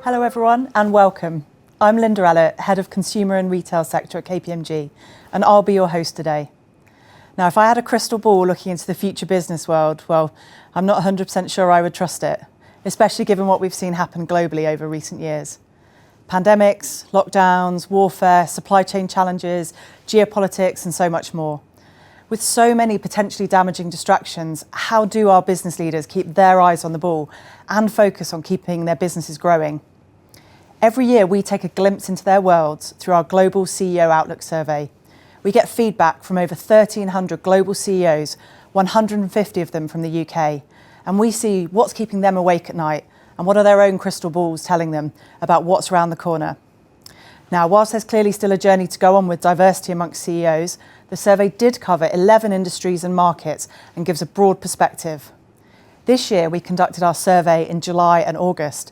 Hello everyone and welcome. I'm Linda Ellett, Head of Consumer and Retail Sector at KPMG, and I'll be your host today. Now, if I had a crystal ball looking into the future business world, well, I'm not 100% sure I would trust it, especially given what we've seen happen globally over recent years. Pandemics, lockdowns, warfare, supply chain challenges, geopolitics, and so much more. With so many potentially damaging distractions, how do our business leaders keep their eyes on the ball and focus on keeping their businesses growing? Every year, we take a glimpse into their worlds through our Global CEO Outlook survey. We get feedback from over 1,300 global CEOs, 150 of them from the UK, and we see what's keeping them awake at night and what are their own crystal balls telling them about what's around the corner. Now, whilst there's clearly still a journey to go on with diversity amongst CEOs, the survey did cover 11 industries and markets and gives a broad perspective. This year, we conducted our survey in July and August,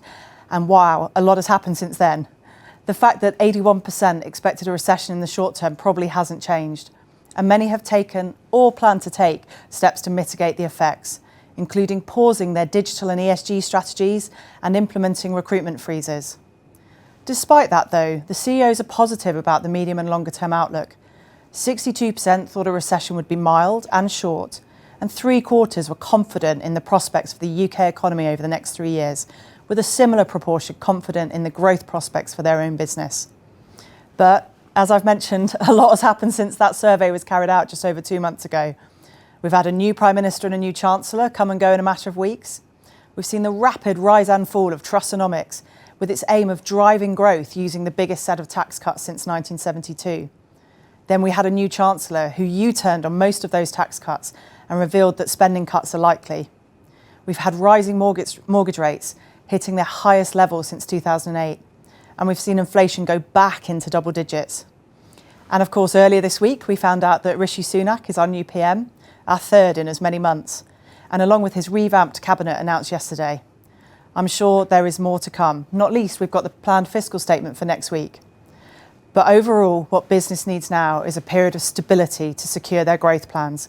and wow, a lot has happened since then. The fact that 81% expected a recession in the short term probably hasn't changed, and many have taken or plan to take steps to mitigate the effects, including pausing their digital and ESG strategies and implementing recruitment freezes. Despite that though, the CEOs are positive about the medium and longer term outlook. 62% thought a recession would be mild and short, and 3/4 were confident in the prospects of the UK economy over the next 3 years, with a similar proportion confident in the growth prospects for their own business. But as I've mentioned, a lot has happened since that survey was carried out just over 2 months ago. We've had a new Prime Minister and a new Chancellor come and go in a matter of weeks. We've seen the rapid rise and fall of Trussonomics, with its aim of driving growth using the biggest set of tax cuts since 1972. Then we had a new Chancellor who U-turned on most of those tax cuts and revealed that spending cuts are likely. We've had rising mortgage rates hitting their highest level since 2008, and we've seen inflation go back into double digits. And of course, earlier this week, we found out that Rishi Sunak is our new PM, our third in as many months, and along with his revamped cabinet announced yesterday. I'm sure there is more to come. Not least, we've got the planned fiscal statement for next week. But overall, what business needs now is a period of stability to secure their growth plans.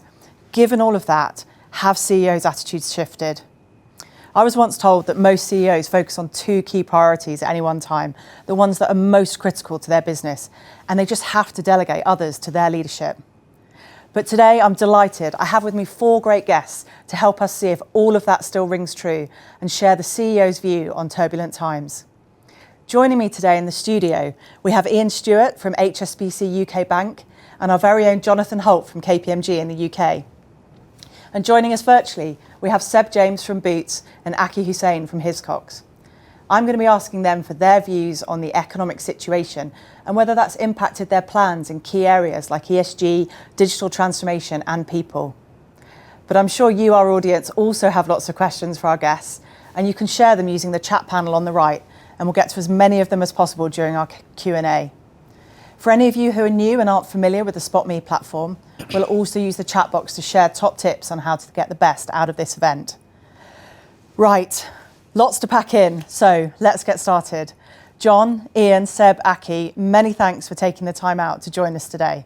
Given all of that, have CEOs' attitudes shifted? I was once told that most CEOs focus on 2 key priorities at any one time, the ones that are most critical to their business, and they just have to delegate others to their leadership. But today, I'm delighted. I have with me 4 great guests to help us see if all of that still rings true and share the CEO's view on turbulent times. Joining me today in the studio, we have Ian Stewart from HSBC UK Bank and our very own Jonathan Holt from KPMG in the UK. And joining us virtually, we have Seb James from Boots and Aki Hussain from Hiscox. I'm going to be asking them for their views on the economic situation and whether that's impacted their plans in key areas like ESG, digital transformation and people. But I'm sure you, our audience, also have lots of questions for our guests, and you can share them using the chat panel on the right, and we'll get to as many of them as possible during our Q&A. For any of you who are new and aren't familiar with the SpotMe platform, we'll also use the chat box to share top tips on how to get the best out of this event. Right, lots to pack in, so let's get started. John, Ian, Seb, Aki, many thanks for taking the time out to join us today.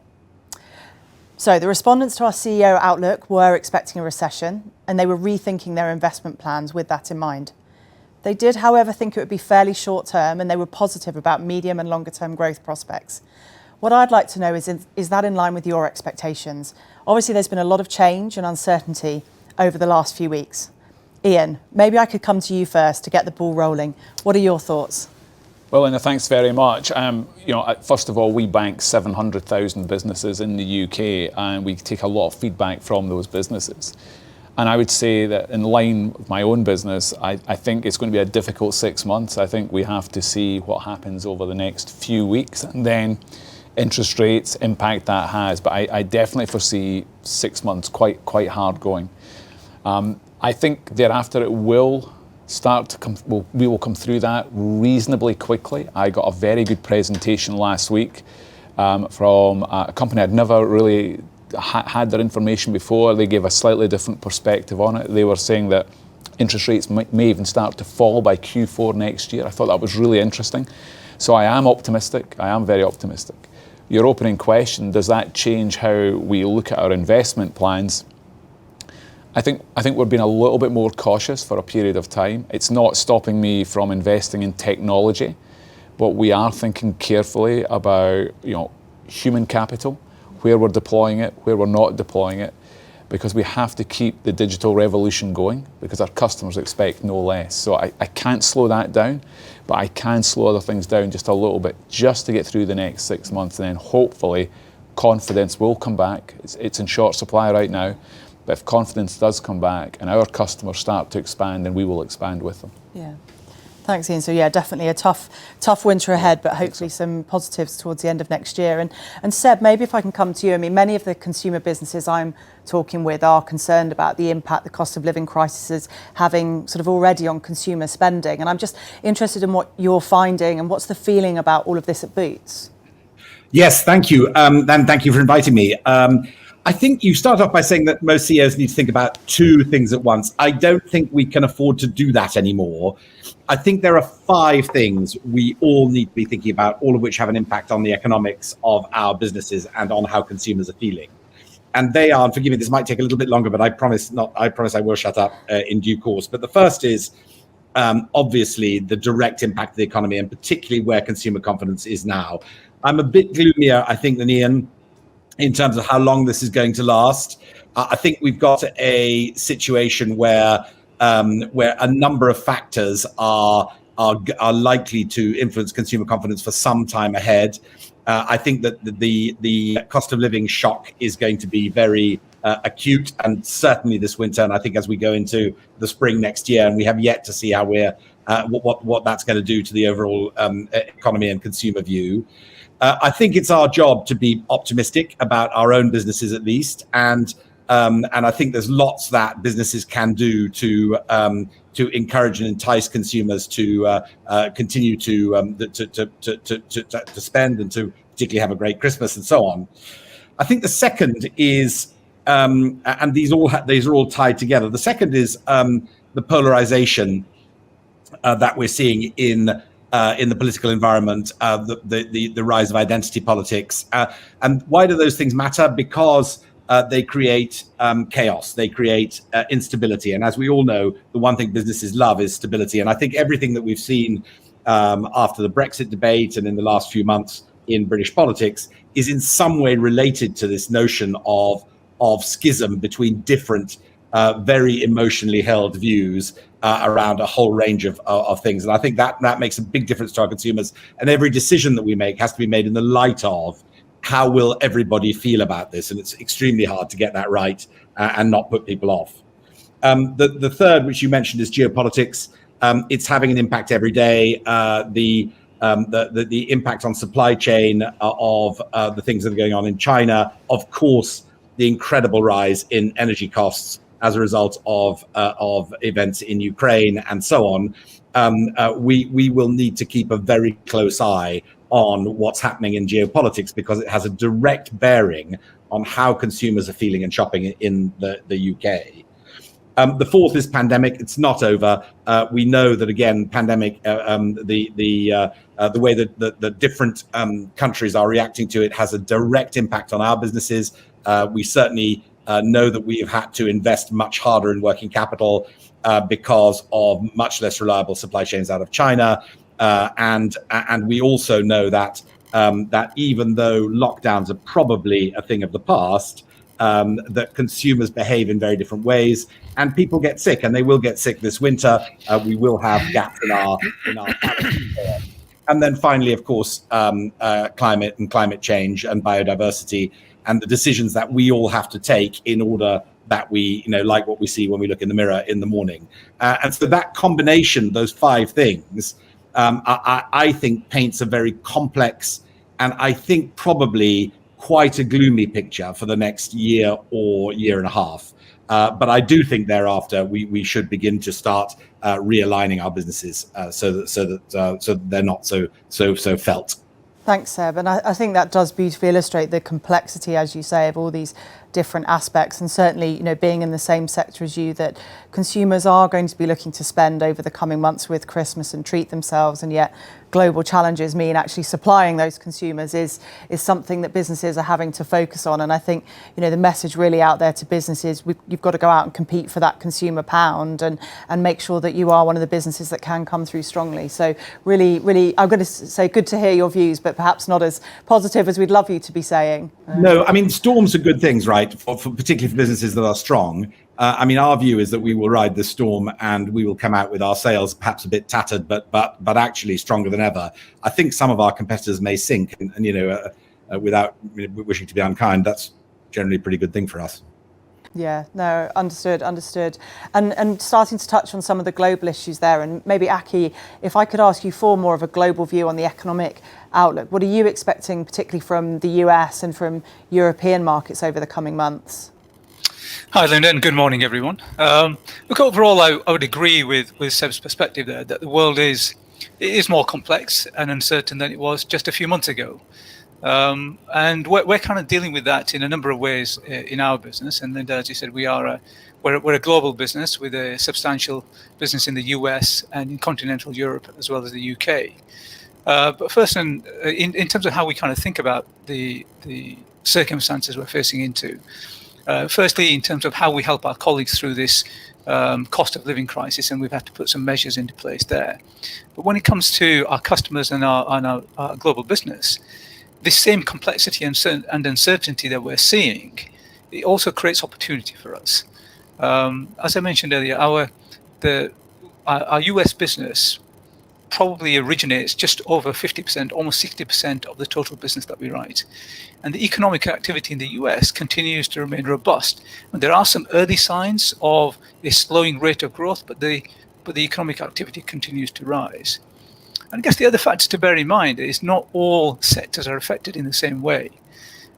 So the respondents to our CEO Outlook were expecting a recession, and they were rethinking their investment plans with that in mind. They did, however, think it would be fairly short term, and they were positive about medium and longer term growth prospects. What I'd like to know is that in line with your expectations? Obviously, there's been a lot of change and uncertainty over the last few weeks. Ian, maybe I could come to you first to get the ball rolling. What are your thoughts? Well, Linda, thanks very much. First of all, we bank 700,000 businesses in the UK, and we take a lot of feedback from those businesses. And I would say that in line with my own business, I think it's going to be a difficult 6 months. I think we have to see what happens over the next few weeks, and then interest rates impact that has. But I definitely foresee 6 months quite hard going. I think thereafter it will start to come. We will come through that reasonably quickly. I got a very good presentation last week from a company I'd never really had their information before. They gave a slightly different perspective on it. They were saying that interest rates may even start to fall by Q4 next year. I thought that was really interesting. So I am optimistic. I am very optimistic. Your opening question, does that change how we look at our investment plans? I think we're being a little bit more cautious for a period of time. It's not stopping me from investing in technology, but we are thinking carefully about human capital, where we're deploying it, where we're not deploying it, because we have to keep the digital revolution going, because our customers expect no less. So I can't slow that down, but I can slow other things down just a little bit, just to get through the next 6 months, and then hopefully confidence will come back. It's in short supply right now, but if confidence does come back and our customers start to expand, then we will expand with them. Yeah. Thanks, Ian. So yeah, definitely a tough winter ahead, but hopefully some positives towards the end of next year. And Seb, maybe if I can come to you. I mean, many of the consumer businesses I'm talking with are concerned about the impact the cost of living crisis is having sort of already on consumer spending. And I'm just interested in what you're finding and what's the feeling about all of this at Boots? Yes, thank you. And thank you for inviting me. I think you start off by saying that most CEOs need to think about two things at once. I don't think we can afford to do that anymore. I think there are 5 things we all need to be thinking about, all of which have an impact on the economics of our businesses and on how consumers are feeling. And they are, and forgive me, this might take a little bit longer, but I promise I will shut up in due course. But the first is obviously the direct impact of the economy, and particularly where consumer confidence is now. I'm a bit gloomier, I think, than Ian in terms of how long this is going to last. I think we've got a situation where a number of factors are likely to influence consumer confidence for some time ahead. I think that the cost of living shock is going to be very acute, and certainly this winter. And I think as we go into the spring next year, and we have yet to see how what that's going to do to the overall economy and consumer view. I think it's our job to be optimistic about our own businesses, at least, and I think there's lots that businesses can do to encourage and entice consumers to continue to spend and to particularly have a great Christmas and so on. I think the second is, and these are all tied together. The second is the polarization that we're seeing in the political environment, the rise of identity politics. And why do those things matter? Because they create chaos, they create instability. And as we all know, the one thing businesses love is stability. And I think everything that we've seen after the Brexit debate and in the last few months in British politics is in some way related to this notion of schism between different very emotionally held views around a whole range of things. And I think that makes a big difference to our consumers. And every decision that we make has to be made in the light of how will everybody feel about this. And it's extremely hard to get that right and not put people off. The third, which you mentioned, is geopolitics. It's having an impact every day. The impact on supply chain of the things that are going on in China. Of course, the incredible rise in energy costs as a result of events in Ukraine and so on. We will need to keep a very close eye on what's happening in geopolitics, because it has a direct bearing on how consumers are feeling and shopping in the UK. The fourth is pandemic. It's not over. We know that, again, pandemic, the way that the different countries are reacting to it has a direct impact on our businesses. We certainly know that we have had to invest much harder in working capital because of much less reliable supply chains out of China. And we also know that even though lockdowns are probably a thing of the past, that consumers behave in very different ways, and people get sick, and they will get sick this winter. We will have gaps in our And then finally, of course, climate and climate change and biodiversity, and the decisions that we all have to take in order that we, like what we see when we look in the mirror in the morning. And so that combination, those 5 things, I think paints a very complex and I think probably quite a gloomy picture for the next year or year and a half. But I do think thereafter we should begin to start realigning our businesses so that they're not so felt. Thanks, Seb. And I think that does beautifully illustrate the complexity, as you say, of all these different aspects. And certainly, being in the same sector as you, that consumers are going to be looking to spend over the coming months with Christmas and treat themselves. And yet global challenges mean actually supplying those consumers is something that businesses are having to focus on. And I think, the message really out there to businesses, you've got to go out and compete for that consumer pound and make sure that you are one of the businesses that can come through strongly. So really, I'm going to say good to hear your views, but perhaps not as positive as we'd love you to be saying. No, I mean, storms are good things, right? For particularly for businesses that are strong. Our view is that we will ride the storm and we will come out with our sales perhaps a bit tattered, but actually stronger than ever. I think some of our competitors may sink, and without wishing to be unkind, that's generally a pretty good thing for us. Yeah, no, understood. And starting to touch on some of the global issues there, and maybe Aki, if I could ask you for more of a global view on the economic outlook, what are you expecting particularly from the US and from European markets over the coming months? Hi, Linda, and good morning, everyone. Look, overall, I would agree with Seb's perspective there, that the world is more complex and uncertain than it was just a few months ago. And we're kind of dealing with that in a number of ways in our business. And Linda, as you said, we're a global business with a substantial business in the US and in continental Europe, as well as the UK. But first, in terms of how we kind of think about the circumstances we're facing into, firstly, in terms of how we help our colleagues through this cost of living crisis, and we've had to put some measures into place there. But when it comes to our customers and our global business, this same complexity and uncertainty that we're seeing, it also creates opportunity for us. As I mentioned earlier, our US business probably originates just over 50%, almost 60% of the total business that we write. And the economic activity in the US continues to remain robust. And there are some early signs of a slowing rate of growth, but the economic activity continues to rise. And I guess the other factor to bear in mind is not all sectors are affected in the same way.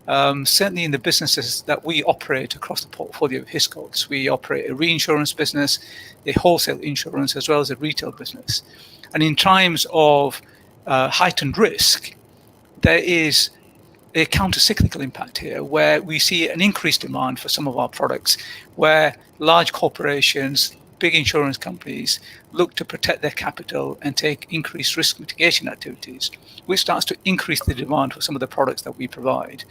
Certainly in the businesses that we operate across the portfolio of Hiscox, we operate a reinsurance business, a wholesale insurance, as well as a retail business. And in times of heightened risk, there is a counter-cyclical impact here, where we see an increased demand for some of our products, where large corporations, big insurance companies look to protect their capital and take increased risk mitigation activities, which starts to increase the demand for some of the products that we provide.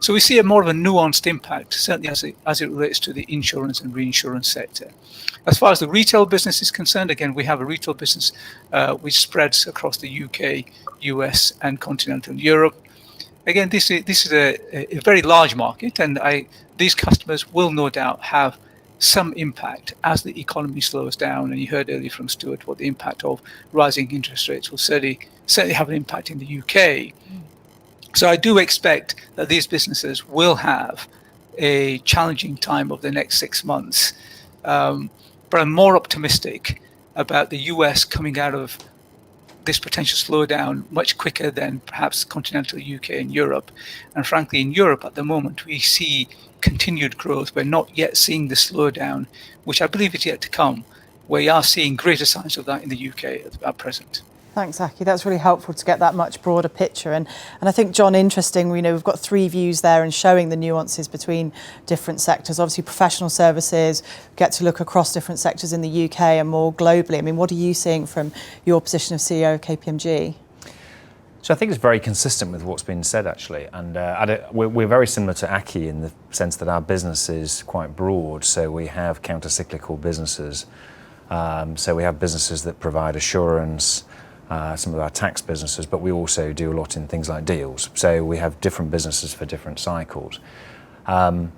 So we see a more of a nuanced impact, certainly as it relates to the insurance and reinsurance sector. As far as the retail business is concerned, again, we have a retail business which spreads across the UK, US, and continental Europe. Again, this is a very large market, and these customers will no doubt have some impact as the economy slows down. And you heard earlier from Stuart what the impact of rising interest rates will certainly have an impact in the UK. So I do expect that these businesses will have a challenging time over the next 6 months. But I'm more optimistic about the US coming out of this potential slowdown much quicker than perhaps continental UK and Europe. And frankly, in Europe at the moment, we see continued growth. We're not yet seeing the slowdown, which I believe is yet to come. We are seeing greater signs of that in the UK at present. Thanks, Aki. That's really helpful to get that much broader picture. And I think, John, interesting, we've got 3 views there and showing the nuances between different sectors. Obviously, professional services get to look across different sectors in the UK and more globally. I mean, what are you seeing from your position of CEO of KPMG? So I think it's very consistent with what's been said, actually. And we're very similar to Aki in the sense that our business is quite broad. So we have counter-cyclical businesses. So we have businesses that provide assurance, some of our tax businesses, but we also do a lot in things like deals. So we have different businesses for different cycles. I'm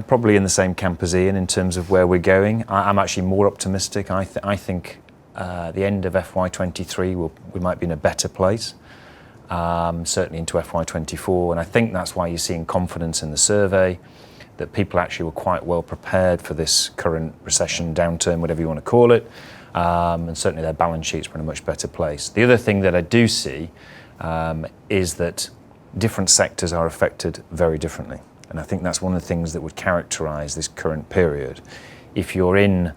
probably in the same camp as Ian in terms of where we're going. I'm actually more optimistic. I think the end of FY23, we might be in a better place, certainly into FY24. And I think that's why you're seeing confidence in the survey, that people actually were quite well prepared for this current recession, downturn, whatever you want to call it. And certainly their balance sheets were in a much better place. The other thing that I do see is that different sectors are affected very differently. And I think that's one of the things that would characterise this current period. If you're in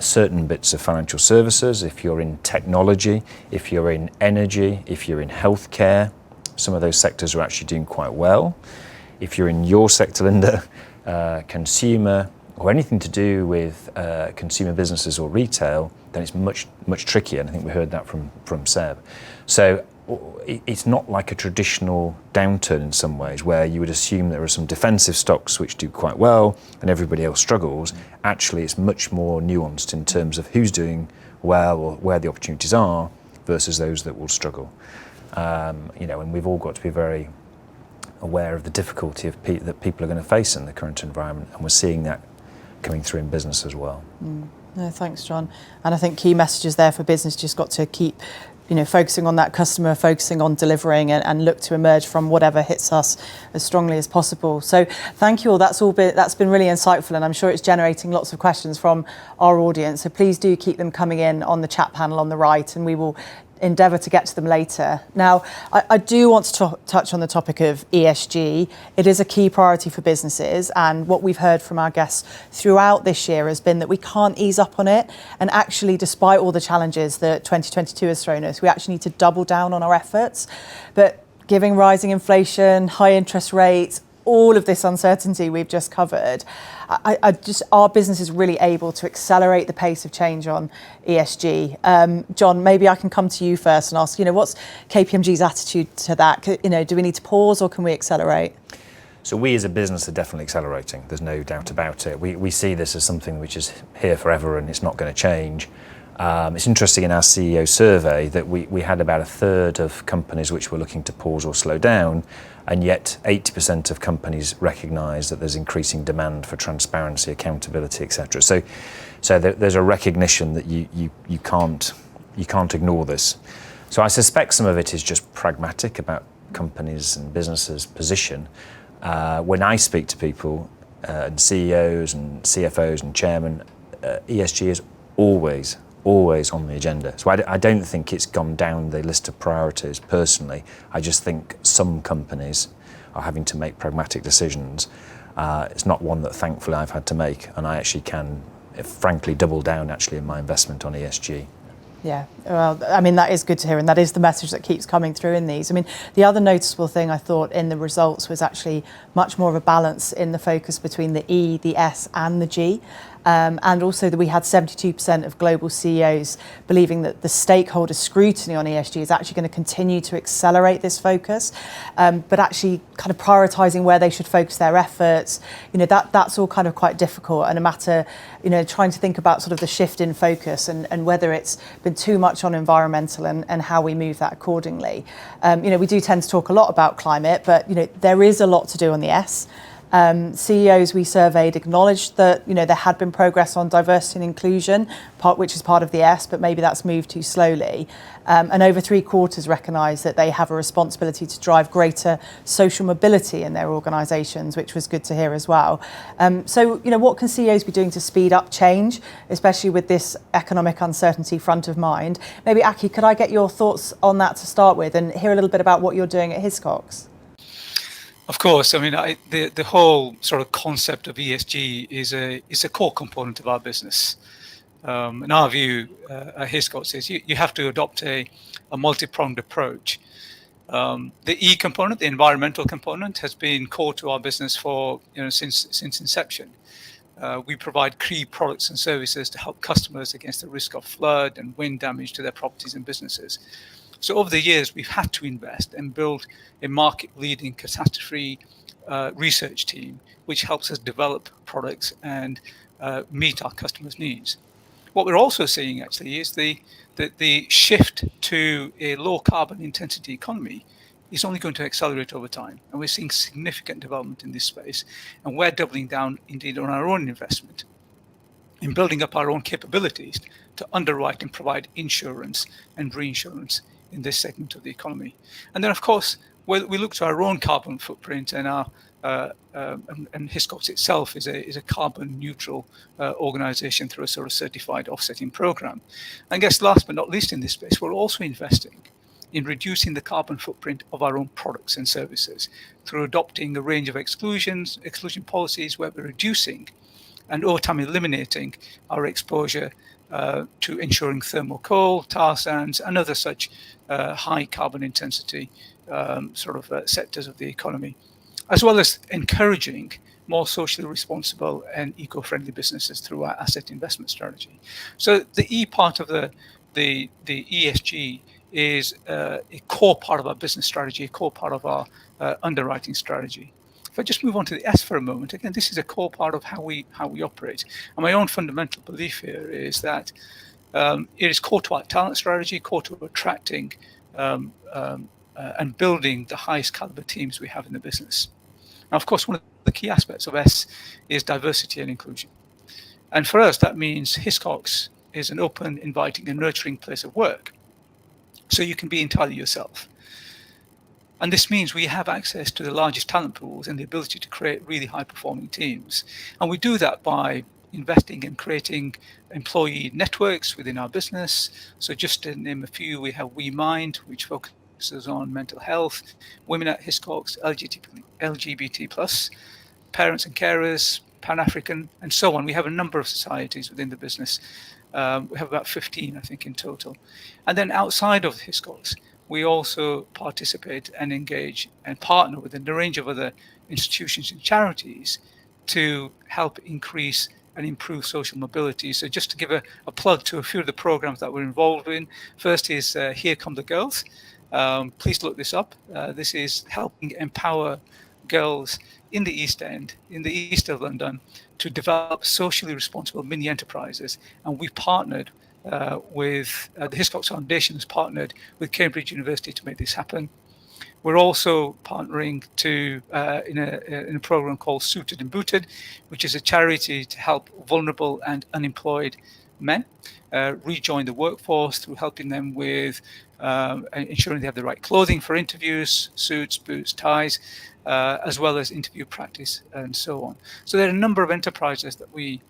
certain bits of financial services, if you're in technology, if you're in energy, if you're in healthcare, some of those sectors are actually doing quite well. If you're in your sector, Linda, consumer, or anything to do with consumer businesses or retail, then it's much trickier. And I think we heard that from Seb. So it's not like a traditional downturn in some ways, where you would assume there are some defensive stocks which do quite well and everybody else struggles. Actually, it's much more nuanced in terms of who's doing well or where the opportunities are versus those that will struggle. And we've all got to be very aware of the difficulty that people are going to face in the current environment, and we're seeing that coming through in business as well. No, thanks, John. And I think key messages there for business, just got to keep focusing on that customer, focusing on delivering, and look to emerge from whatever hits us as strongly as possible. So thank you all. That's been really insightful, and I'm sure it's generating lots of questions from our audience. So please do keep them coming in on the chat panel on the right, and we will endeavour to get to them later. Now, I do want to touch on the topic of ESG. It is a key priority for businesses, and what we've heard from our guests throughout this year has been that we can't ease up on it. And actually, despite all the challenges that 2022 has thrown us, we actually need to double down on our efforts. But given rising inflation, high interest rates, all of this uncertainty we've just covered, our business is really able to accelerate the pace of change on ESG. John, maybe I can come to you first and ask, what's KPMG's attitude to that? Do we need to pause, or can we accelerate? So we as a business are definitely accelerating. There's no doubt about it. We see this as something which is here forever and it's not going to change. It's interesting in our CEO survey that we had about a third of companies which were looking to pause or slow down, and yet 80% of companies recognise that there's increasing demand for transparency, accountability, etc. So there's a recognition that you can't ignore this. So I suspect some of it is just pragmatic about companies and businesses' position. When I speak to people, and CEOs and CFOs and chairmen, ESG is always on the agenda. So I don't think it's gone down the list of priorities personally. I just think some companies are having to make pragmatic decisions. It's not one that thankfully I've had to make, and I actually can, frankly, double down actually in my investment on ESG. Yeah, well, that is good to hear, and that is the message that keeps coming through in these. The other noticeable thing I thought in the results was actually much more of a balance in the focus between the E, the S, and the G. And also that we had 72% of global CEOs believing that the stakeholder scrutiny on ESG is actually going to continue to accelerate this focus, but actually kind of prioritising where they should focus their efforts. That's all kind of quite difficult, and a matter, trying to think about sort of the shift in focus and whether it's been too much on environmental and how we move that accordingly. We do tend to talk a lot about climate, but there is a lot to do on the S. CEOs we surveyed acknowledged that there had been progress on diversity and inclusion, which is part of the S, but maybe that's moved too slowly. And over 3/4 recognise that they have a responsibility to drive greater social mobility in their organisations, which was good to hear as well. So what can CEOs be doing to speed up change, especially with this economic uncertainty front of mind? Maybe Aki, could I get your thoughts on that to start with, and hear a little bit about what you're doing at Hiscox? Of course, the whole sort of concept of ESG is a core component of our business. In our view, at Hiscox, is you have to adopt a multi-pronged approach. The E component, the environmental component, has been core to our business for since inception. We provide key products and services to help customers against the risk of flood and wind damage to their properties and businesses. So over the years, we've had to invest and build a market-leading catastrophe research team, which helps us develop products and meet our customers' needs. What we're also seeing actually is the shift to a low carbon intensity economy is only going to accelerate over time. And we're seeing significant development in this space. And we're doubling down indeed on our own investment in building up our own capabilities to underwrite and provide insurance and reinsurance in this segment of the economy. And then, of course, we look to our own carbon footprint, and and Hiscox itself is a carbon neutral organisation through a sort of certified offsetting program. And I guess last but not least in this space, we're also investing in reducing the carbon footprint of our own products and services through adopting a range of exclusion policies where we're reducing and over time eliminating our exposure to ensuring thermal coal, tar sands, and other such high carbon intensity sectors of the economy, as well as encouraging more socially responsible and eco-friendly businesses through our asset investment strategy. So the E part of the ESG is a core part of our business strategy, a core part of our underwriting strategy. If I just move on to the S for a moment, again, this is a core part of how we operate. And my own fundamental belief here is that it is core to our talent strategy, core to attracting and building the highest caliber teams we have in the business. Now, of course, one of the key aspects of S is diversity and inclusion. And for us, that means Hiscox is an open, inviting, and nurturing place of work. So you can be entirely yourself. And this means we have access to the largest talent pools and the ability to create really high-performing teams. And we do that by investing in creating employee networks within our business. So just to name a few, we have We Mind, which focuses on mental health, Women at Hiscox, LGBT+, parents and carers, Pan-African, and so on. We have a number of societies within the business. We have about 15, I think, in total. And then outside of Hiscox, we also participate and engage and partner with a range of other institutions and charities to help increase and improve social mobility. So just to give a plug to a few of the programs that we're involved in. First is Here Come the Girls. Please look this up. This is helping empower girls in the East End, in the east of London, to develop socially responsible mini enterprises. And we've partnered with the Hiscox Foundation has partnered with Cambridge University to make this happen. We're also partnering in a program called Suited and Booted, which is a charity to help vulnerable and unemployed men rejoin the workforce through helping them with ensuring they have the right clothing for interviews, suits, boots, ties, as well as interview practice and so on. So there are a number of enterprises that we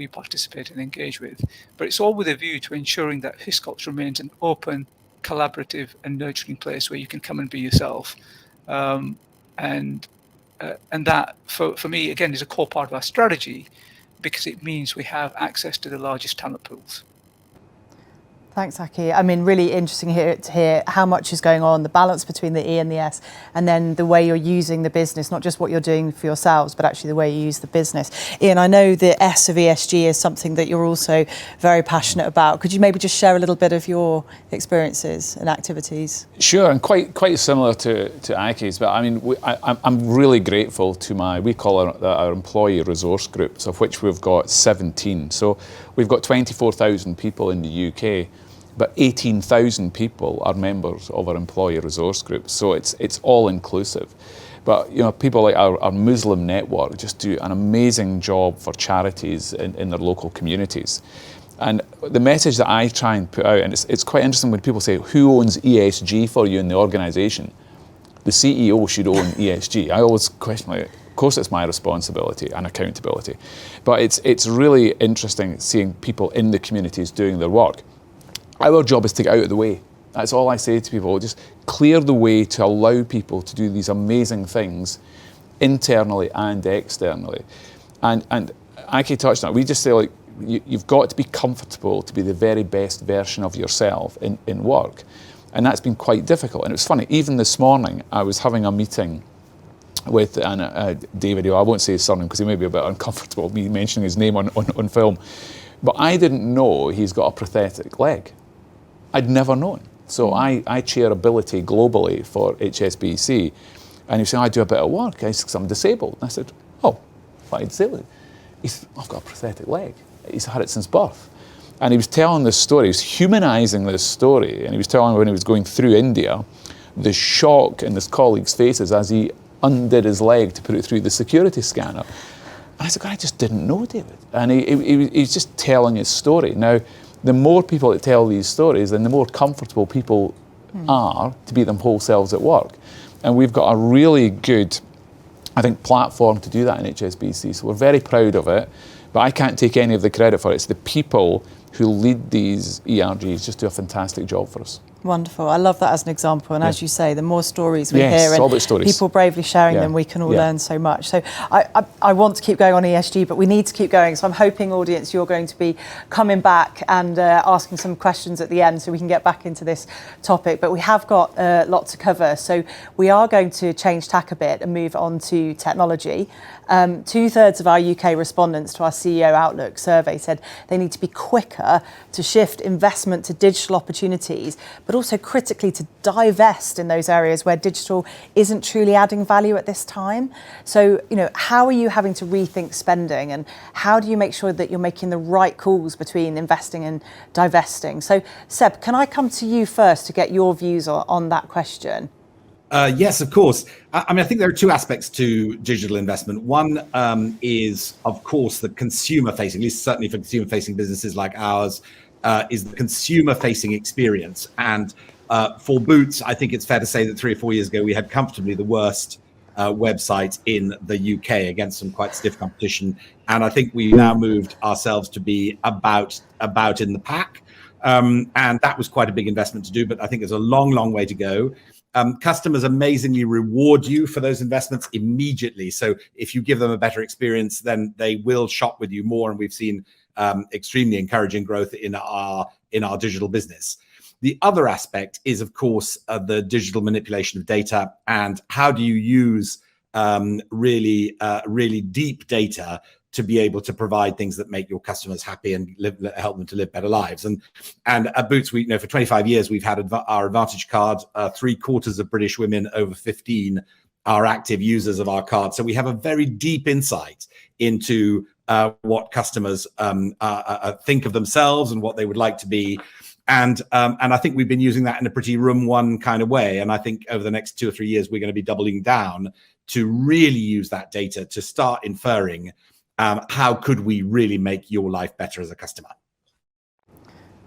participate and engage with, but it's all with a view to ensuring that Hiscox remains an open, collaborative and nurturing place where you can come and be yourself. And that, for me, again, is a core part of our strategy because it means we have access to the largest talent pools. Thanks, Aki. I mean, really interesting to hear how much is going on, the balance between the E and the S, and then the way you're using the business, not just what you're doing for yourselves, but actually the way you use the business. Ian, I know the S of ESG is something that you're also very passionate about. Could you maybe just share a little bit of your experiences and activities? Sure, and quite similar to Aki's, but I mean, I'm really grateful to we call our employee resource groups, of which we've got 17. So we've got 24,000 people in the UK, but 18,000 people are members of our employee resource groups. So it's all inclusive. But people like our Muslim network just do an amazing job for charities in their local communities. And the message that I try and put out, and it's quite interesting when people say, who owns ESG for you in the organisation? The CEO should own ESG. I always question, of course it's my responsibility and accountability. But it's really interesting seeing people in the communities doing their work. Our job is to get out of the way. That's all I say to people. Just clear the way to allow people to do these amazing things internally and externally. And Aki touched on it. We just say, like, you've got to be comfortable to be the very best version of yourself in work. And that's been quite difficult. And it was funny, even this morning, I was having a meeting with David, I won't say his surname because he may be a bit uncomfortable me mentioning his name on film. But I didn't know he's got a prosthetic leg. I'd never known. So I chair ability globally for HSBC. And he was saying, I do a bit of work. I said, I'm disabled. And I said, oh, why are you disabled? He said, I've got a prosthetic leg. He's had it since birth. And he was telling this story, he was humanising this story. And he was telling when he was going through India, the shock in his colleagues' faces as he undid his leg to put it through the security scanner. And I said, God, I just didn't know, David. And he's just telling his story. Now, the more people that tell these stories, then the more comfortable people are to be themselves at work. And we've got a really good, I think, platform to do that in HSBC. So we're very proud of it, but I can't take any of the credit for it. It's the people who lead these ERGs just do a fantastic job for us. Wonderful. I love that as an example. And as you say, the more stories we Yes, hear all and about stories. people bravely sharing them, we can all learn so much. So I want to keep going on ESG, but we need to keep going. So I'm hoping, audience, you're going to be coming back and asking some questions at the end so we can get back into this topic. But we have got a lot to cover. So we are going to change tack a bit and move on to technology. 2/3 of our UK respondents to our CEO Outlook survey said they need to be quicker to shift investment to digital opportunities, but also critically to divest in those areas where digital isn't truly adding value at this time. So, how are you having to rethink spending, and how do you make sure that you're making the right calls between investing and divesting? So, Seb, can I come to you first to get your views on that question? Yes, of course. I think there are two aspects to digital investment. One is, of course, the consumer-facing, at least certainly for consumer-facing businesses like ours, is the consumer-facing experience. And for Boots, I think it's fair to say that 3 or 4 years ago, we had comfortably the worst website in the UK against some quite stiff competition. And I think we've now moved ourselves to be about in the pack. And that was quite a big investment to do, but I think there's a long, long way to go. Customers amazingly reward you for those investments immediately. So if you give them a better experience, then they will shop with you more. And we've seen extremely encouraging growth in our digital business. The other aspect is, of course, the digital manipulation of data, and how do you use really deep data to be able to provide things that make your customers happy and help them to live better lives. And at Boots, we for 25 years, we've had our Advantage card. 3/4 of British women over 15 are active users of our card. So we have a very deep insight into what customers think of themselves and what they would like to be. And I think we've been using that in a pretty room one kind of way. And I think over the next 2 or 3 years, we're going to be doubling down to really use that data to start inferring how could we really make your life better as a customer.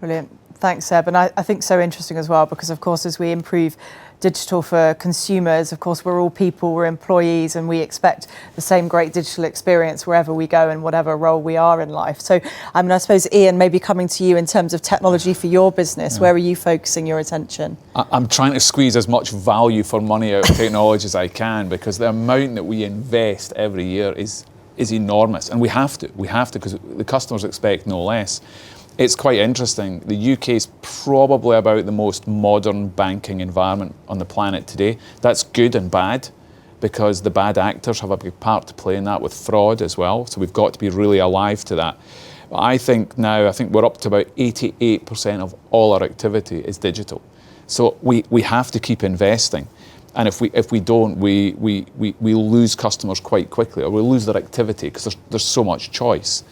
Brilliant. Thanks, Seb. And I think so interesting as well, because of course, as we improve digital for consumers, of course, we're all people, we're employees, and we expect the same great digital experience wherever we go and whatever role we are in life. So, I suppose, Ian, maybe coming to you in terms of technology for your business, where are you focusing your attention? I'm trying to squeeze as much value for money out of technology as I can, because the amount that we invest every year is enormous, and we have to because the customers expect no less. It's quite interesting. The UK is probably about the most modern banking environment on the planet today. That's good and bad, because the bad actors have a big part to play in that, with fraud as well. So we've got to be really alive to that. But I think we're up to about 88% of all our activity is digital. So we have to keep investing. And if we don't, we lose customers quite quickly, or we lose their activity, because there's so much choice.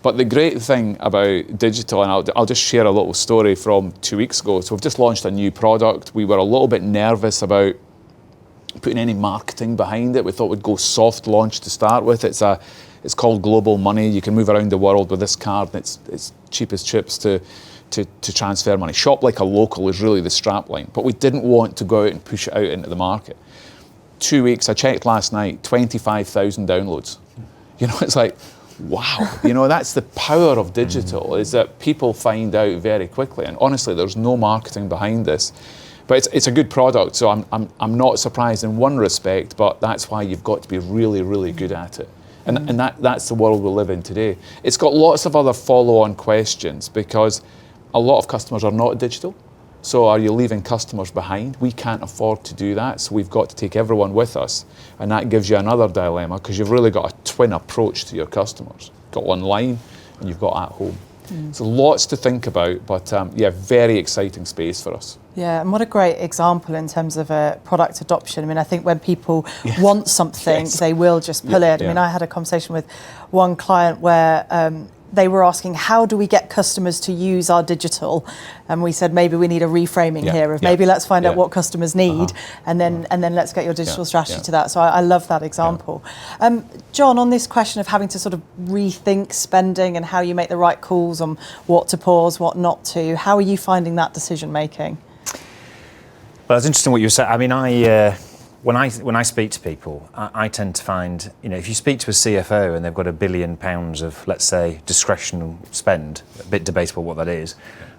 But the great thing about digital, and I'll just share a little story from 2 weeks ago. So we've just launched a new product. We were a little bit nervous about putting any marketing behind it. We thought we'd go soft launch to start with. It's called Global Money. You can move around the world with this card, and it's cheap as chips to transfer money. Shop like a local is really the strap line. But we didn't want to go out and push it out into the market. 2 weeks, I checked last night, 25,000 downloads. It's like, wow. That's the power of digital, is that people find out very quickly. And honestly, there's no marketing behind this. But it's a good product, so I'm not surprised in one respect, but that's why you've got to be really, really good at it. And that's the world we live in today. It's got lots of other follow-on questions, because a lot of customers are not digital. So are you leaving customers behind? We can't afford to do that, so we've got to take everyone with us. And that gives you another dilemma, because you've really got a twin approach to your customers. You've got online and you've got at home. So lots to think about, but very exciting space for us. Yeah, and what a great example in terms of product adoption. I think when people want something, they will just pull it. I had a conversation with one client where they were asking, how do we get customers to use our digital? And we said, maybe we need a reframing here of maybe let's find out what customers need, and then let's get your digital strategy to that. So I love that example. John, on this question of having to sort of rethink spending and how you make the right calls on what to pause, what not to, how are you finding that decision making? Well, it's interesting what you said. I mean, when I speak to people, I tend to find, if you speak to a CFO and they've got £1 billion of, let's say, discretionary spend, a bit debatable what that is,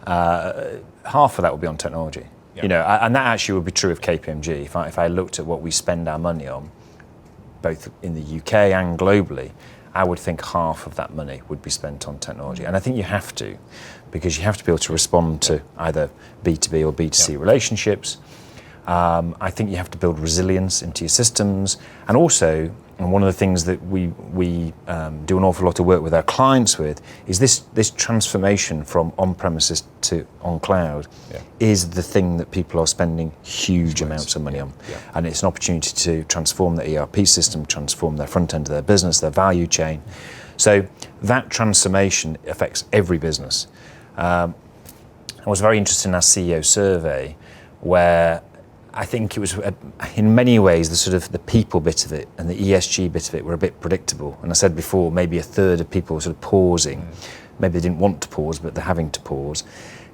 half of that will be on technology. And that actually would be true of KPMG. If I looked at what we spend our money on, both in the UK and globally, I would think half of that money would be spent on technology. And I think you have to, because you have to be able to respond to either B2B or B2C relationships. I think you have to build resilience into your systems, and also, and one of the things that we do an awful lot of work with our clients with is this transformation from on-premises to on-cloud is the thing that people are spending huge amounts of money on, and it's an opportunity to transform the ERP system, transform their front end of their business, their value chain. So that transformation affects every business. I was very interested in our CEO survey, where I think it was, in many ways, the sort of the people bit of it and the ESG bit of it were a bit predictable. And I said before, maybe a third of people were sort of pausing. Maybe they didn't want to pause, but they're having to pause.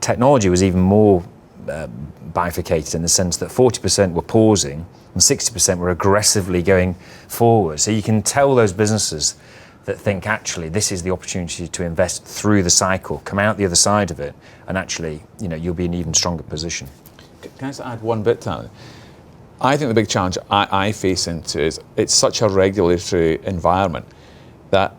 Technology was even more bifurcated in the sense that 40% were pausing and 60% were aggressively going forward. So you can tell those businesses that think, actually, this is the opportunity to invest through the cycle, come out the other side of it, and actually, you'll be in an even stronger position. Can I just add one bit to that? I think the big challenge I face into is it's such a regulatory environment that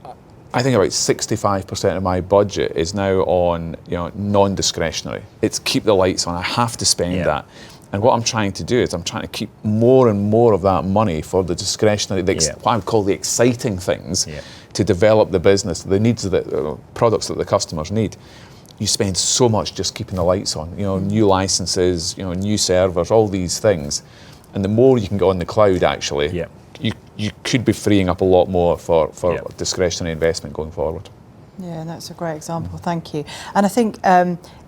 I think about 65% of my budget is now on non-discretionary. It's keep the lights on. I have to spend that. And what I'm trying to do is I'm trying to keep more and more of that money for the discretionary, what I would call the exciting things to develop the business, the needs of the products that the customers need. You spend so much just keeping the lights on, new licenses, new servers, all these things. And the more you can go on the cloud, actually, you could be freeing up a lot more for discretionary investment going forward. Yeah, that's a great example. Thank you. And I think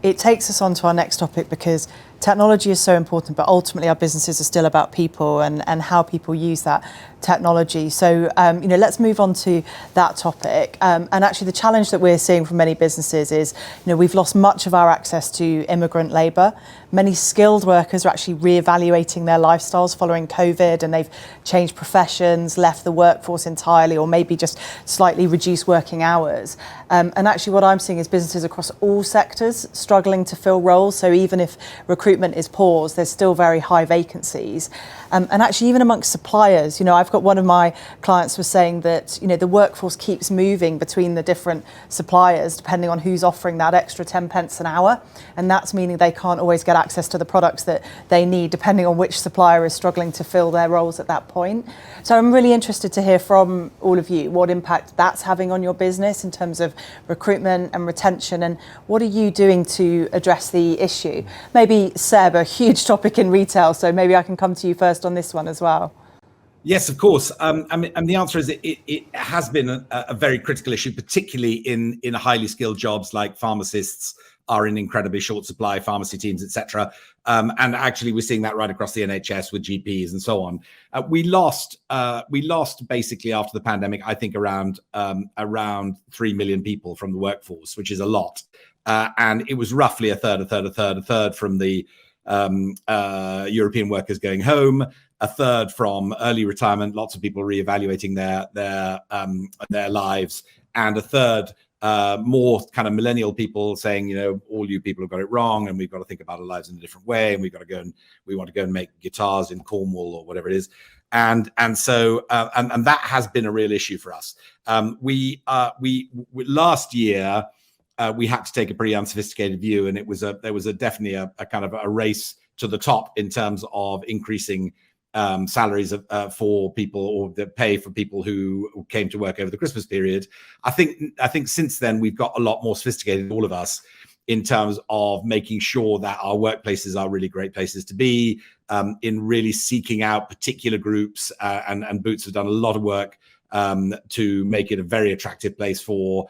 it takes us on to our next topic, because technology is so important, but ultimately our businesses are still about people and how people use that technology. So, let's move on to that topic. And actually the challenge that we're seeing from many businesses is, we've lost much of our access to immigrant labour. Many skilled workers are actually reevaluating their lifestyles following COVID, and they've changed professions, left the workforce entirely, or maybe just slightly reduced working hours. And actually what I'm seeing is businesses across all sectors struggling to fill roles. So even if recruitment is paused, there's still very high vacancies. And actually even amongst suppliers, I've got one of my clients was saying that, the workforce keeps moving between the different suppliers depending on who's offering that extra 10 pence an hour. And that's meaning they can't always get access to the products that they need, depending on which supplier is struggling to fill their roles at that point. So I'm really interested to hear from all of you what impact that's having on your business in terms of recruitment and retention, and what are you doing to address the issue? Maybe Seb, a huge topic in retail, so maybe I can come to you first on this one as well. Yes, of course. And the answer is it has been a very critical issue, particularly in highly skilled jobs like pharmacists are in incredibly short supply, pharmacy teams, etc. And actually, we're seeing that right across the NHS with GPs and so on. We lost basically after the pandemic, I think around 3 million people from the workforce, which is a lot. And it was roughly a third from the European workers going home, a third from early retirement, lots of people reevaluating their lives, and a third more kind of millennial people saying, all you people have got it wrong, and we've got to think about our lives in a different way, and we want to go and make guitars in Cornwall or whatever it is. And so that has been a real issue for us. We last year we had to take a pretty unsophisticated view, and there was definitely a kind of a race to the top in terms of increasing salaries for people, or the pay for people who came to work over the Christmas period. I think since then we've got a lot more sophisticated, all of us, in terms of making sure that our workplaces are really great places to be, in really seeking out particular groups, and Boots have done a lot of work to make it a very attractive place for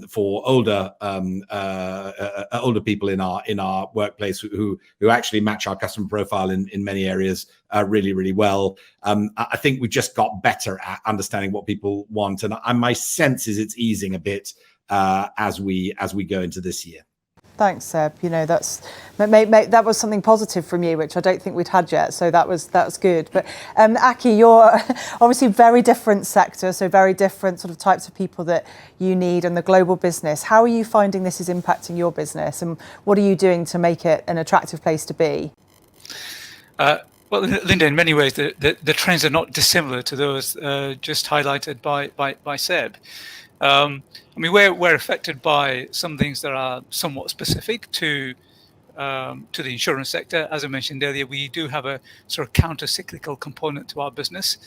for older people in our workplace who actually match our customer profile in many areas really well. I think we've just got better at understanding what people want, and my sense is it's easing a bit as we go into this year. Thanks, Seb. That was something positive from you, which I don't think we'd had yet. So that was good. But Aki, you're obviously very different sector, so very different sort of types of people that you need in the global business. How are you finding this is impacting your business, and what are you doing to make it an attractive place to be? Well, Linda, in many ways, the trends are not dissimilar to those just highlighted by Seb. I mean, we're affected by some things that are somewhat specific to the insurance sector. As I mentioned earlier, we do have a sort of counter-cyclical component to our business.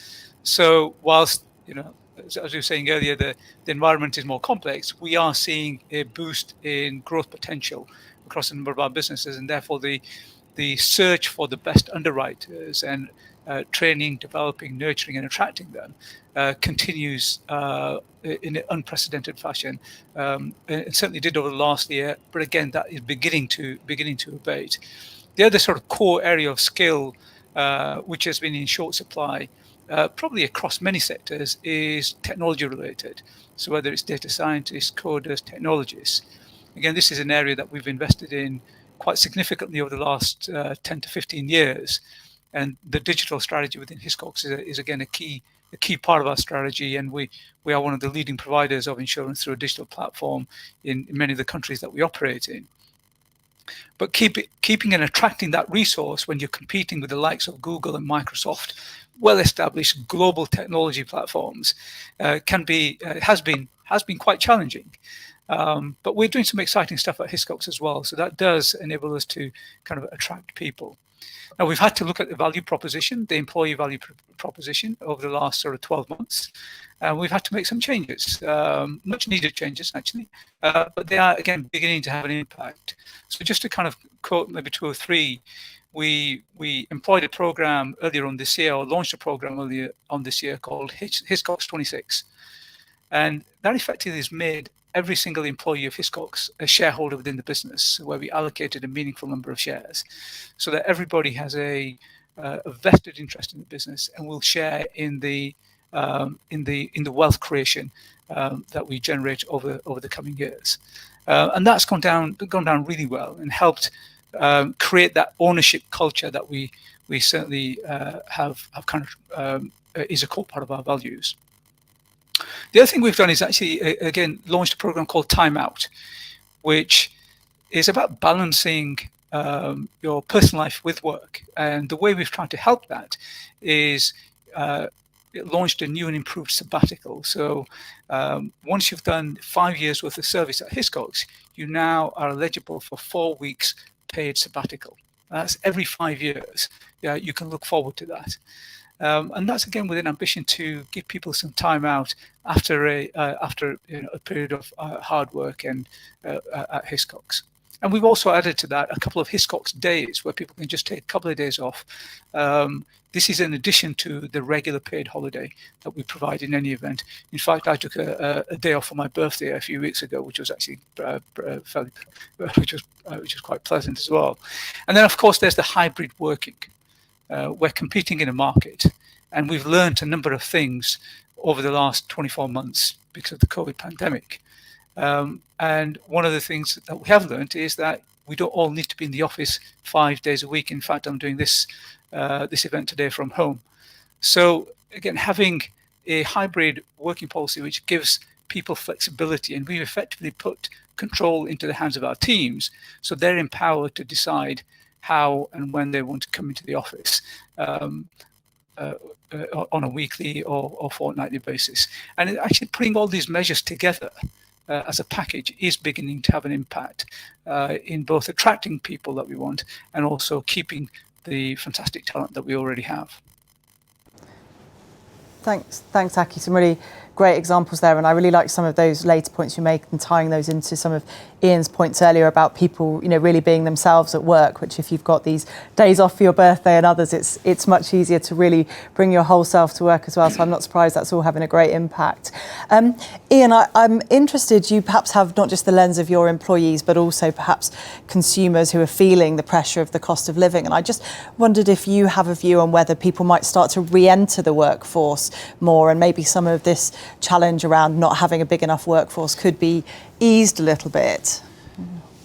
So whilst, as we were saying earlier, the environment is more complex, we are seeing a boost in growth potential across a number of our businesses, and therefore the search for the best underwriters and training, developing, nurturing, and attracting them continues in an unprecedented fashion. It certainly did over the last year, but again, that is beginning to abate. The other sort of core area of skill, which has been in short supply, probably across many sectors, is technology related. So whether it's data scientists, coders, technologists. Again, this is an area that we've invested in quite significantly over the last 10 to 15 years. And the digital strategy within Hiscox is again a key part of our strategy, and we are one of the leading providers of insurance through a digital platform in many of the countries that we operate in. But keeping and attracting that resource when you're competing with the likes of Google and Microsoft, well-established global technology platforms, has been quite challenging. But we're doing some exciting stuff at Hiscox as well, so that does enable us to kind of attract people. Now, we've had to look at the value proposition, the employee value proposition over the last sort of 12 months. We've had to make some changes, much needed changes actually, but they are again beginning to have an impact. So just to kind of quote maybe two or three, we employed a program earlier on this year, or launched a program earlier on this year called Hiscox 26. And that effectively has made every single employee of Hiscox a shareholder within the business, where we allocated a meaningful number of shares, so that everybody has a vested interest in the business and will share in the wealth creation that we generate over the coming years. And that's gone down really well and helped create that ownership culture that we certainly have kind of is a core part of our values. The other thing we've done is actually, again, launched a program called Time Out, which is about balancing your personal life with work. And the way we've tried to help that is it launched a new and improved sabbatical. So once you've done 5 years worth of service at Hiscox, you now are eligible for 4 weeks paid sabbatical. That's every 5 years. You can look forward to that. And that's again with an ambition to give people some time out after a period of hard work and at Hiscox. And we've also added to that a couple of Hiscox days where people can just take a couple of days off. This is in addition to the regular paid holiday that we provide in any event. In fact, I took a day off for my birthday a few weeks ago, which was actually which was quite pleasant as well. And then, of course, there's the hybrid working. We're competing in a market, and we've learned a number of things over the last 24 months because of the COVID pandemic. And one of the things that we have learned is that we don't all need to be in the office 5 days a week. In fact, I'm doing this event today from home. So again, having a hybrid working policy which gives people flexibility, and we've effectively put control into the hands of our teams, so they're empowered to decide how and when they want to come into the office on a weekly or fortnightly basis. And actually putting all these measures together as a package is beginning to have an impact in both attracting people that we want and also keeping the fantastic talent that we already have. Thanks, Aki. Some really great examples there, and I really like some of those later points you make and tying those into some of Ian's points earlier about people, really being themselves at work, which if you've got these days off for your birthday and others, it's much easier to really bring your whole self to work as well. So I'm not surprised that's all having a great impact. Ian, I'm interested, you perhaps have not just the lens of your employees, but also perhaps consumers who are feeling the pressure of the cost of living. And I just wondered if you have a view on whether people might start to re-enter the workforce more, and maybe some of this challenge around not having a big enough workforce could be eased a little bit.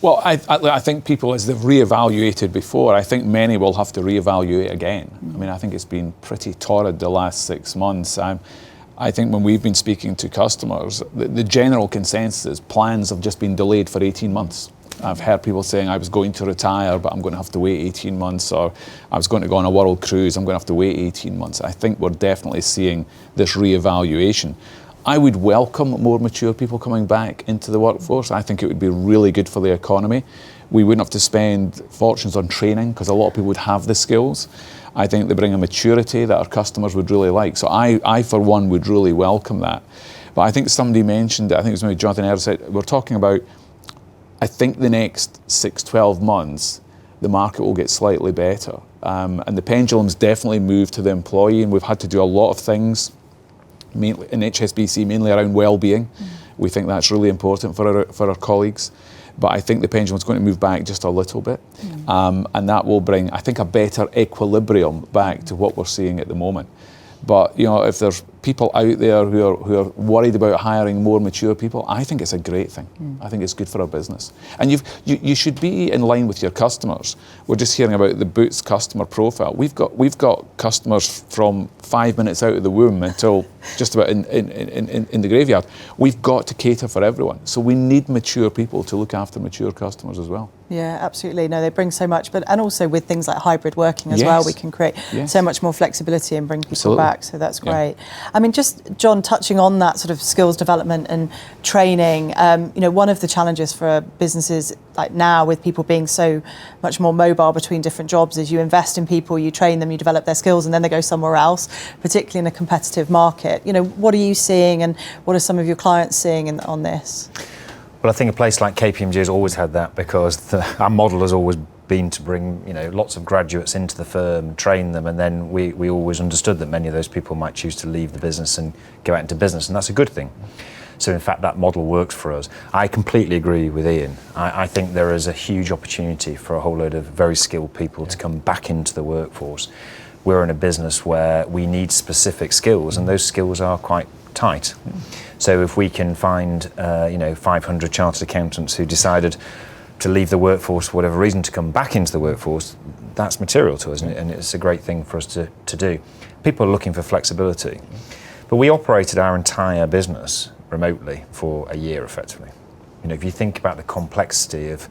Well, I think people, as they've reevaluated before, I think many will have to reevaluate again. I mean, I think it's been pretty torrid the last 6 months. I think when we've been speaking to customers, the general consensus is plans have just been delayed for 18 months. I've heard people saying I was going to retire, but I'm going to have to wait 18 months, or I was going to go on a world cruise, I'm going to have to wait 18 months. I think we're definitely seeing this reevaluation. I would welcome more mature people coming back into the workforce. I think it would be really good for the economy. We wouldn't have to spend fortunes on training because a lot of people would have the skills. I think they bring a maturity that our customers would really like. So I for one, would really welcome that. But I think somebody mentioned, I think it was maybe Jonathan Eyre said, we're talking about, I think the next 6-12 months, the market will get slightly better. And the pendulum's definitely moved to the employee, and we've had to do a lot of things, mainly in HSBC, mainly around well-being. We think that's really important for our colleagues. But I think the pendulum's going to move back just a little bit. And that will bring, I think, a better equilibrium back to what we're seeing at the moment. But if there's people out there who are worried about hiring more mature people, I think it's a great thing. I think it's good for our business. And you should be in line with your customers. We're just hearing about the Boots customer profile. We've got customers from 5 minutes out of the womb until just about in the graveyard. We've got to cater for everyone. So we need mature people to look after mature customers as well. Yeah, absolutely. No, they bring so much, and also with things like hybrid working as well, we can create so much more flexibility and bring people back. So that's great. I mean, just John, touching on that sort of skills development and training, one of the challenges for businesses like now with people being so much more mobile between different jobs is you invest in people, you train them, you develop their skills, and then they go somewhere else, particularly in a competitive market. What are you seeing, and what are some of your clients seeing on this? Well, I think a place like KPMG has always had that, because our model has always been to bring lots of graduates into the firm, train them, and then we always understood that many of those people might choose to leave the business and go out into business, and that's a good thing. So in fact, that model works for us. I completely agree with Ian. I think there is a huge opportunity for a whole load of very skilled people to come back into the workforce. We're in a business where we need specific skills, and those skills are quite tight. So if we can find 500 chartered accountants who decided to leave the workforce for whatever reason to come back into the workforce, that's material to us, and it's a great thing for us to do. People are looking for flexibility. But we operated our entire business remotely for a year effectively. If you think about the complexity of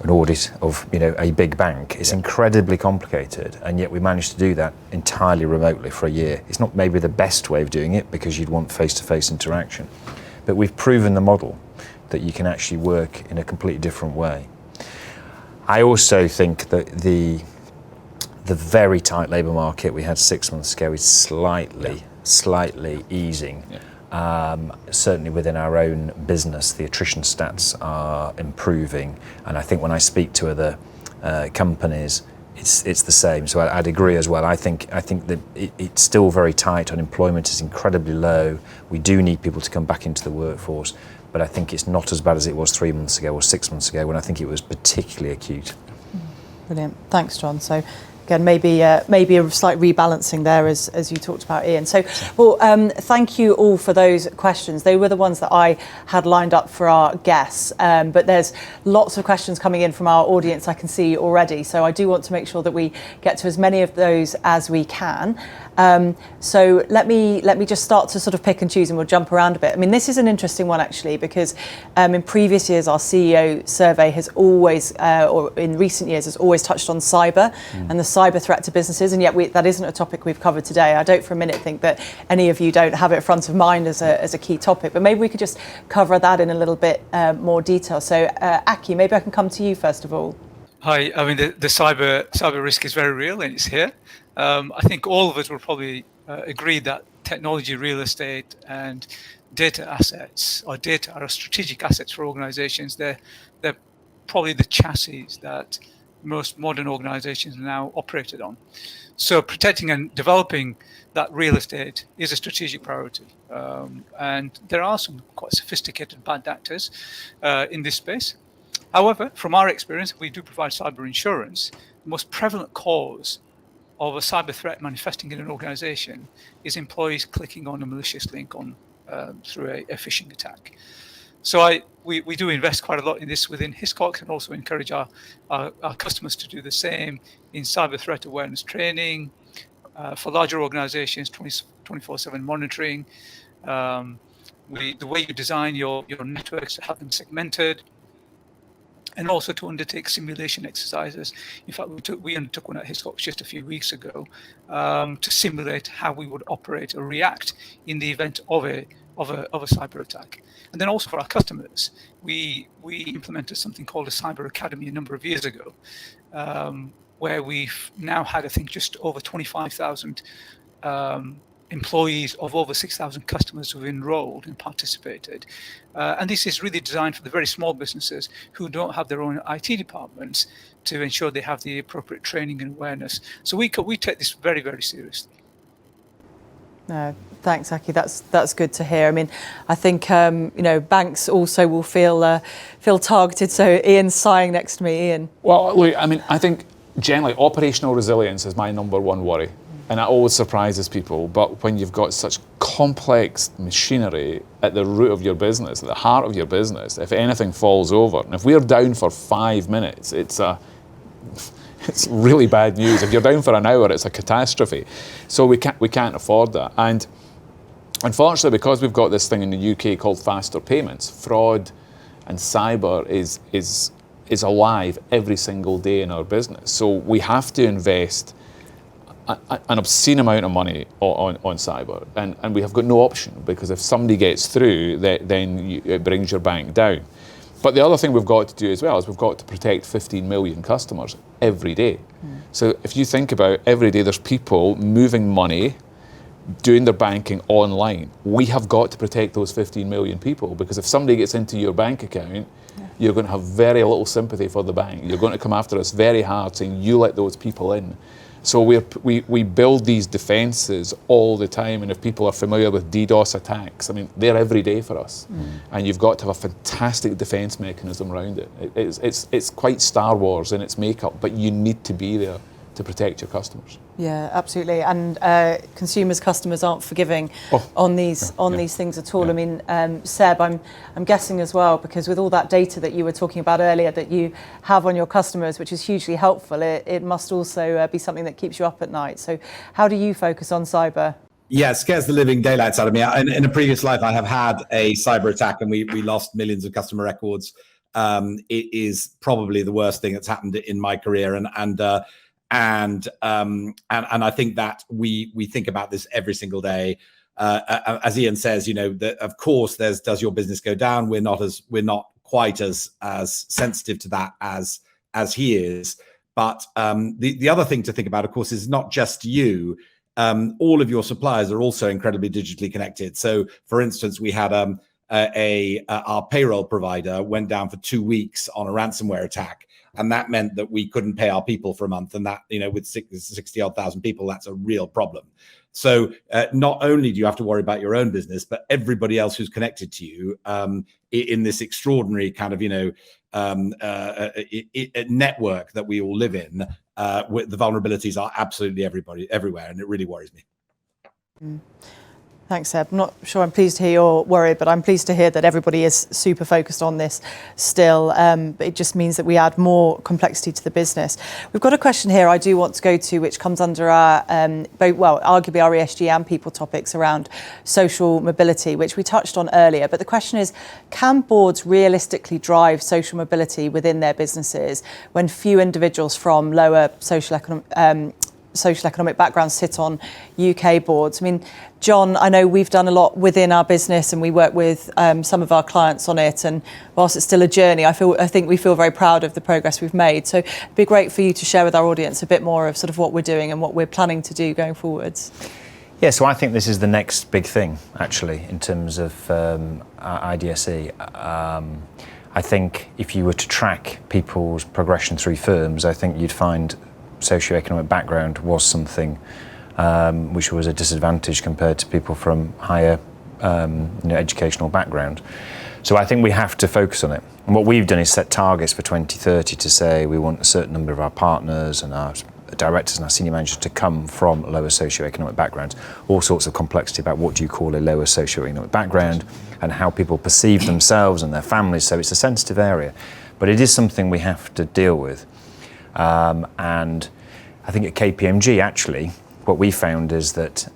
an audit of a big bank, it's incredibly complicated, and yet we managed to do that entirely remotely for a year. It's not maybe the best way of doing it, because you'd want face-to-face interaction, but we've proven the model that you can actually work in a completely different way. I also think that the very tight labour market we had 6 months ago is slightly easing. Certainly within our own business, the attrition stats are improving, and I think when I speak to other companies, it's the same. So I'd agree as well. I think that it's still very tight. Unemployment is incredibly low. We do need people to come back into the workforce, but I think it's not as bad as it was 3 months ago or 6 months ago, when I think it was particularly acute. Brilliant. Thanks, John. So again, maybe a slight rebalancing there, as you talked about, Ian. So, thank you all for those questions. They were the ones that I had lined up for our guests, but there's lots of questions coming in from our audience I can see already. So I do want to make sure that we get to as many of those as we can. So let me just start to sort of pick and choose, and we'll jump around a bit. I mean, this is an interesting one actually, because in previous years our CEO survey has always, or in recent years, has always touched on cyber and the cyber threat to businesses, and yet that isn't a topic we've covered today. I don't for a minute think that any of you don't have it front of mind as a key topic, but maybe we could just cover that in a little bit more detail. So Aki, maybe I can come to you first of all. Hi, I mean the cyber risk is very real, and it's here. I think all of us will probably agree that technology, real estate, and data assets, or data are strategic assets for organizations. They're probably the chassis that most modern organizations are now operated on. So protecting and developing that real estate is a strategic priority. And there are some quite sophisticated bad actors in this space. However, from our experience, we do provide cyber insurance. The most prevalent cause of a cyber threat manifesting in an organization is employees clicking on a malicious link on through a phishing attack. So we do invest quite a lot in this within Hiscox, and also encourage our customers to do the same in cyber threat awareness training for larger organizations, 24/7 monitoring, the way you design your networks to have them segmented, and also to undertake simulation exercises. In fact, we undertook one at Hiscox just a few weeks ago to simulate how we would operate or react in the event of a cyber attack. And then also for our customers, we implemented something called a Cyber Academy a number of years ago, where we've now had, I think, just over 25,000 employees of over 6,000 customers who've enrolled and participated. And this is really designed for the very small businesses who don't have their own IT departments to ensure they have the appropriate training and awareness. So we take this very, very seriously. No, thanks, Aki. That's good to hear. I mean, I think banks also will feel targeted. So Ian's sighing next to me. Ian. Well, look, I mean, I think generally operational resilience is my number one worry, and that always surprises people. But when you've got such complex machinery at the root of your business, at the heart of your business, if anything falls over, and if we're down for 5 minutes, it's really bad news. If you're down for an hour, it's a catastrophe. So we can't afford that. And unfortunately, because we've got this thing in the UK called faster payments, fraud and cyber is alive every single day in our business. So we have to invest an obscene amount of money on cyber, and we have got no option, because if somebody gets through, then it brings your bank down. But the other thing we've got to do as well is we've got to protect 15 million customers every day. So if you think about every day, there's people moving money, doing their banking online. We have got to protect those 15 million people, because if somebody gets into your bank account, you're going to have very little sympathy for the bank. You're going to come after us very hard, saying you let those people in. So we build these defences all the time, and if people are familiar with DDoS attacks, I mean, they're every day for us. And you've got to have a fantastic defence mechanism around it. It's quite Star Wars in its makeup, but you need to be there to protect your customers. Yeah, absolutely. And customers aren't forgiving on these things at all. Yeah. I mean, Seb, I'm guessing as well, because with all that data that you were talking about earlier that you have on your customers, which is hugely helpful, it must also be something that keeps you up at night. So how do you focus on cyber? Yeah, it scares the living daylights out of me. In a previous life, I have had a cyber attack, and we lost millions of customer records. It is probably the worst thing that's happened in my career, and I think that we think about this every single day. As Ian says, of course, does your business go down? We're not quite as sensitive to that as he is. But the other thing to think about, of course, is not just you. All of your suppliers are also incredibly digitally connected. So, for instance, we had our payroll provider went down for 2 weeks on a ransomware attack. And that meant that we couldn't pay our people for a month. And that, with 60-odd thousand people, that's a real problem. So not only do you have to worry about your own business, but everybody else who's connected to you in this extraordinary kind of, network that we all live in. The vulnerabilities are absolutely everywhere. And it really worries me. Thanks, Seb. I'm not sure I'm pleased to hear you're worried, but I'm pleased to hear that everybody is super focused on this still. But it just means that we add more complexity to the business. We've got a question here I do want to go to, which comes under our, arguably our ESG and people topics around social mobility, which we touched on earlier. But the question is, can boards realistically drive social mobility within their businesses when few individuals from lower socioeconomic backgrounds sit on UK boards? I mean, John, I know we've done a lot within our business and we work with some of our clients on it, and whilst it's still a journey, I think we feel very proud of the progress we've made. So it'd be great for you to share with our audience a bit more of sort of what we're doing and what we're planning to do going forwards. Yeah, so I think this is the next big thing, actually, in terms of IDSE. I think if you were to track people's progression through firms, I think you'd find socioeconomic background was something which was a disadvantage compared to people from higher educational background. So I think we have to focus on it. And what we've done is set targets for 2030 to say we want a certain number of our partners and our directors and our senior managers to come from lower socioeconomic backgrounds. All sorts of complexity about what do you call a lower socioeconomic background and how people perceive themselves and their families. So it's a sensitive area, but it is something we have to deal with. And I think at KPMG, actually, what we found is that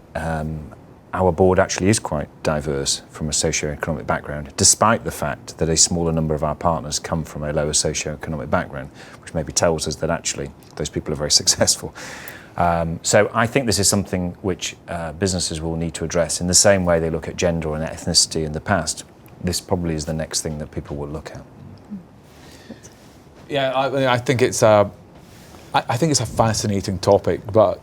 our board actually is quite diverse from a socioeconomic background, despite the fact that a smaller number of our partners come from a lower socioeconomic background, which maybe tells us that actually those people are very successful. So I think this is something which businesses will need to address in the same way they look at gender and ethnicity in the past. This probably is the next thing that people will look at. Yeah, I think it's a fascinating topic, but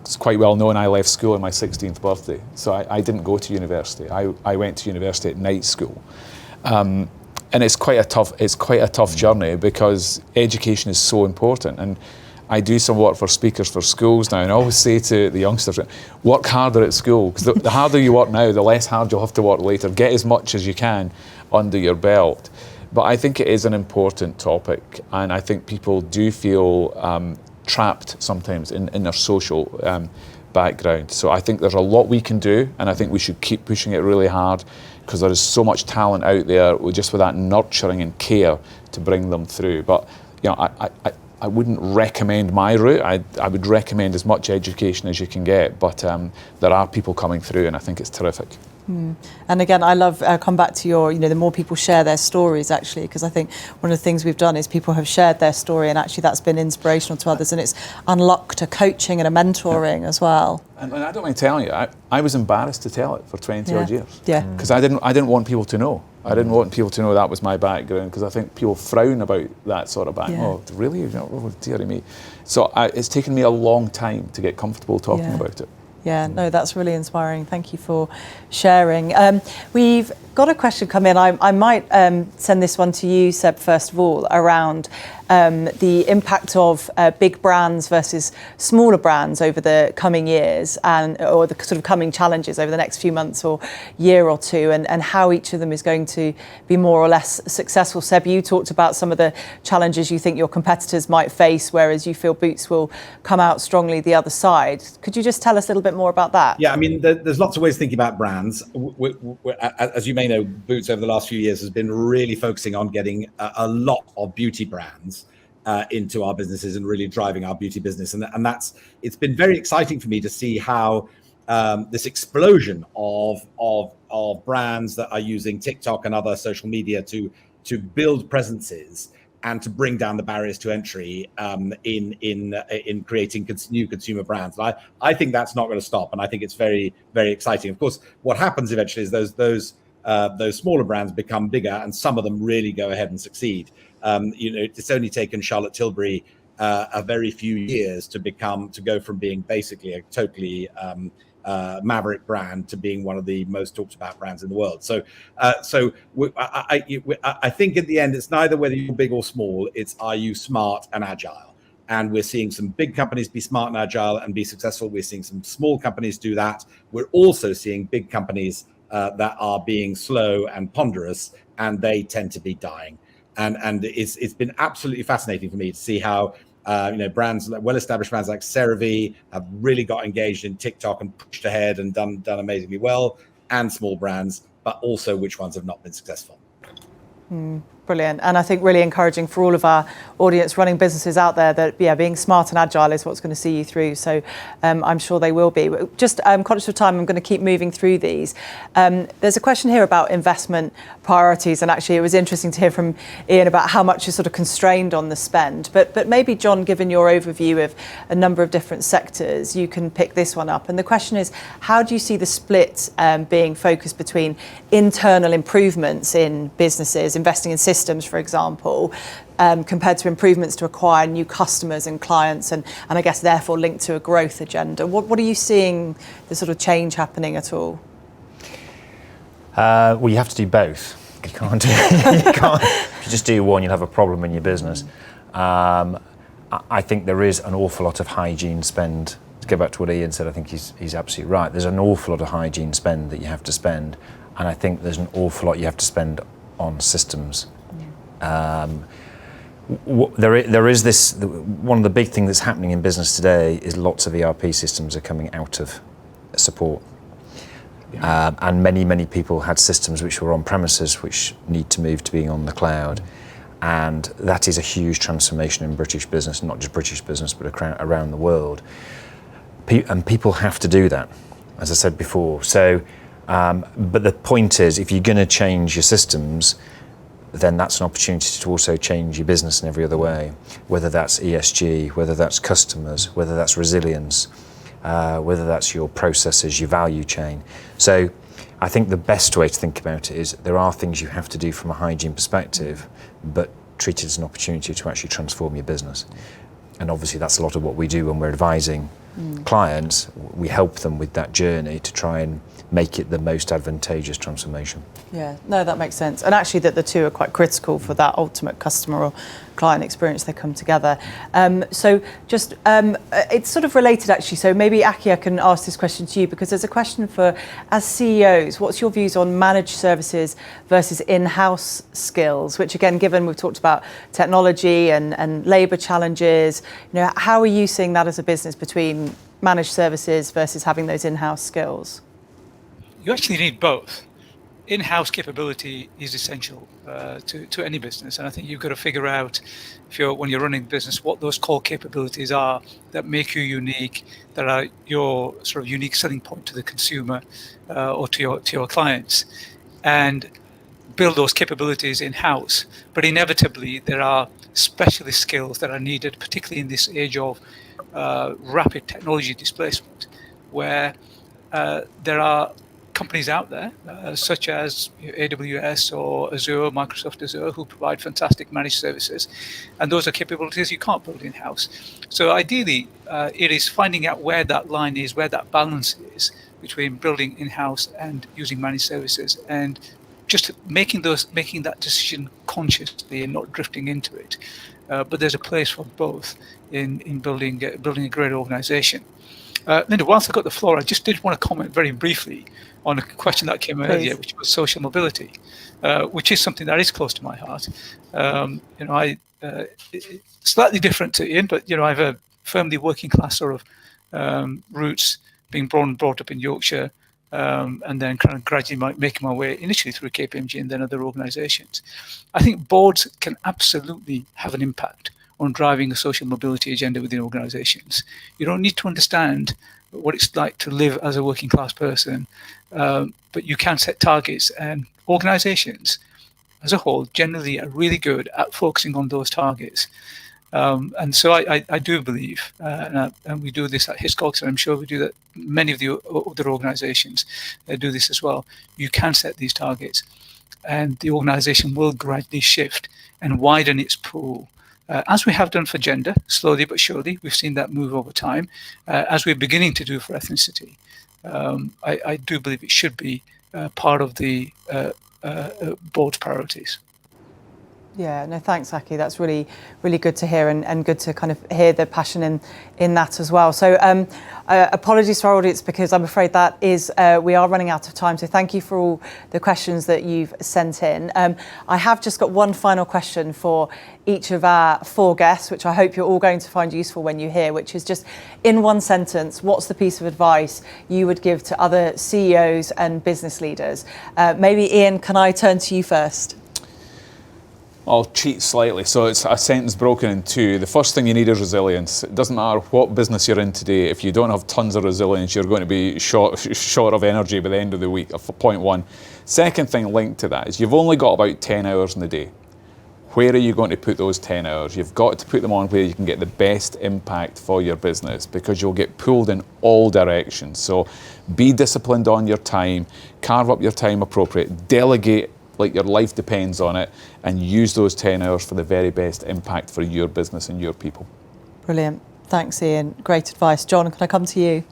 it's quite well known I left school on my 16th birthday, so I didn't go to university. I went to university at night school, and it's quite a tough journey because education is so important. And I do some work for Speakers for Schools now, and I always say to the youngsters, work harder at school, because the harder you work now, the less hard you'll have to work later. Get as much as you can under your belt. But I think it is an important topic, and I think people do feel trapped sometimes in their social background. So I think there's a lot we can do, and I think we should keep pushing it really hard because there is so much talent out there just with that nurturing and care to bring them through. But I wouldn't recommend my route. I would recommend as much education as you can get, but there are people coming through, and I think it's terrific. And again, I love, come back to your, the more people share their stories, actually, because I think one of the things we've done is people have shared their story, and actually that's been inspirational to others, and it's unlocked a coaching and a mentoring as well. And I don't mind telling you, I was embarrassed to tell it for 20 odd years. Yeah. Because I didn't want people to know. I didn't want people to know that was my background, because I think people frown about that sort of background. Yeah. Oh, really? Oh, dearie me. So it's taken me a long time to get comfortable talking about it. Yeah, no, that's really inspiring. Thank you for sharing. We've got a question come in. I might send this one to you, Seb, first of all, around the impact of big brands versus smaller brands over the coming years, or the sort of coming challenges over the next few months or year or two, and how each of them is going to be more or less successful. Seb, you talked about some of the challenges you think your competitors might face, whereas you feel Boots will come out strongly the other side. Could you just tell us a little bit more about that? Yeah, I mean, there's lots of ways of thinking about brands. As you may know, Boots over the last few years has been really focusing on getting a lot of beauty brands into our businesses and really driving our beauty business. And it's been very exciting for me to see how this explosion of brands that are using TikTok and other social media to build presences and to bring down the barriers to entry in creating new consumer brands. And I think that's not going to stop, and I think it's very, very exciting. Of course, what happens eventually is those smaller brands become bigger, and some of them really go ahead and succeed. It's only taken Charlotte Tilbury a very few years to go from being basically a totally maverick brand to being one of the most talked about brands in the world. So I think at the end, it's neither whether you're big or small, it's are you smart and agile? And we're seeing some big companies be smart and agile and be successful. We're seeing some small companies do that. We're also seeing big companies that are being slow and ponderous, and they tend to be dying. And it's been absolutely fascinating for me to see how brands, well-established brands like CeraVe have really got engaged in TikTok and pushed ahead and done amazingly well, and small brands, but also which ones have not been successful. Brilliant. And I think really encouraging for all of our audience running businesses out there that, being smart and agile is what's going to see you through. So I'm sure they will be. Just conscious of time, I'm going to keep moving through these. There's a question here about investment priorities. And actually, it was interesting to hear from Ian about how much is sort of constrained on the spend. But maybe, John, given your overview of a number of different sectors, you can pick this one up. And the question is, how do you see the split being focused between internal improvements in businesses, investing in systems, systems, for example, compared to improvements to acquire new customers and clients, and I guess therefore linked to a growth agenda? What are you seeing the sort of change happening at all? Well, you have to do both. You can't. If you just do one, you'll have a problem in your business. I think there is an awful lot of hygiene spend. To go back to what Ian said, I think he's absolutely right. There's an awful lot of hygiene spend that you have to spend, and I think there's an awful lot you have to spend on systems. There is this. One of the big things that's happening in business today is lots of ERP systems are coming out of support. And many people had systems which were on premises which need to move to being on the cloud, and that is a huge transformation in British business, not just British business but around the world, and people have to do that, as I said before. So but the point is, if you're going to change your systems, then that's an opportunity to also change your business in every other way, whether that's ESG, whether that's customers, whether that's resilience, whether that's your processes, your value chain. So I think the best way to think about it is there are things you have to do from a hygiene perspective, but treat it as an opportunity to actually transform your business. And obviously that's a lot of what we do when we're advising clients. We help them with that journey to try and make it the most advantageous transformation. Yeah, no, that makes sense. And actually that the two are quite critical for that ultimate customer or client experience. They come together. So just, it's sort of related actually. So maybe Aki, I can ask this question to you, because there's a question for, as CEOs, what's your views on managed services versus in-house skills, which again, given we've talked about technology and labour challenges, how are you seeing that as a business between managed services versus having those in-house skills? You actually need both. In-house capability is essential to any business, and I think you've got to figure out, when you're running business, what those core capabilities are that make you unique, that are your sort of unique selling point to the consumer or to your clients, and build those capabilities in-house. But inevitably, there are specialist skills that are needed, particularly in this age of rapid technology displacement, where there are companies out there, such as AWS or Azure, Microsoft Azure, who provide fantastic managed services, and those are capabilities you can't build in-house. So ideally, it is finding out where that line is, where that balance is between building in-house and using managed services, and just making that decision consciously and not drifting into it. But there's a place for both in building a great organization. Linda, whilst I've got the floor, I just did want to comment very briefly on a question that came earlier, which was social mobility, which is something that is close to my heart. Slightly different to Ian, but I have a firmly working class sort of roots, being born and brought up in Yorkshire, and then kind of gradually making my way initially through KPMG and then other organisations. I think boards can absolutely have an impact on driving a social mobility agenda within organisations. You don't need to understand what it's like to live as a working class person, but you can set targets, and organisations as a whole generally are really good at focusing on those targets. And so I do believe, and we do this at Hiscox, and I'm sure we do that, many of the other organisations do this as well. You can set these targets, and the organisation will gradually shift and widen its pool. As we have done for gender, slowly but surely, we've seen that move over time, as we're beginning to do for ethnicity. I do believe it should be part of the board's priorities. Yeah, no, thanks, Aki. That's really, really good to hear, and good to kind of hear the passion in that as well. So apologies to our audience, because I'm afraid that is, we are running out of time. So thank you for all the questions that you've sent in. I have just got one final question for each of our 4 guests, which I hope you're all going to find useful when you hear, which is just in one sentence, what's the piece of advice you would give to other CEOs and business leaders? Maybe Ian, can I turn to you first? I'll cheat slightly. So it's a sentence broken in 2. The first thing you need is resilience. It doesn't matter what business you're in today. If you don't have tons of resilience, you're going to be short of energy by the end of the week, point 1. Second thing linked to that is you've only got about 10 hours in the day. Where are you going to put those 10 hours? You've got to put them on where you can get the best impact for your business, because you'll get pulled in all directions. So be disciplined on your time, carve up your time appropriate, delegate like your life depends on it, and use those 10 hours for the very best impact for your business and your people. Brilliant. Thanks, Ian. Great advice. John, can I come to you?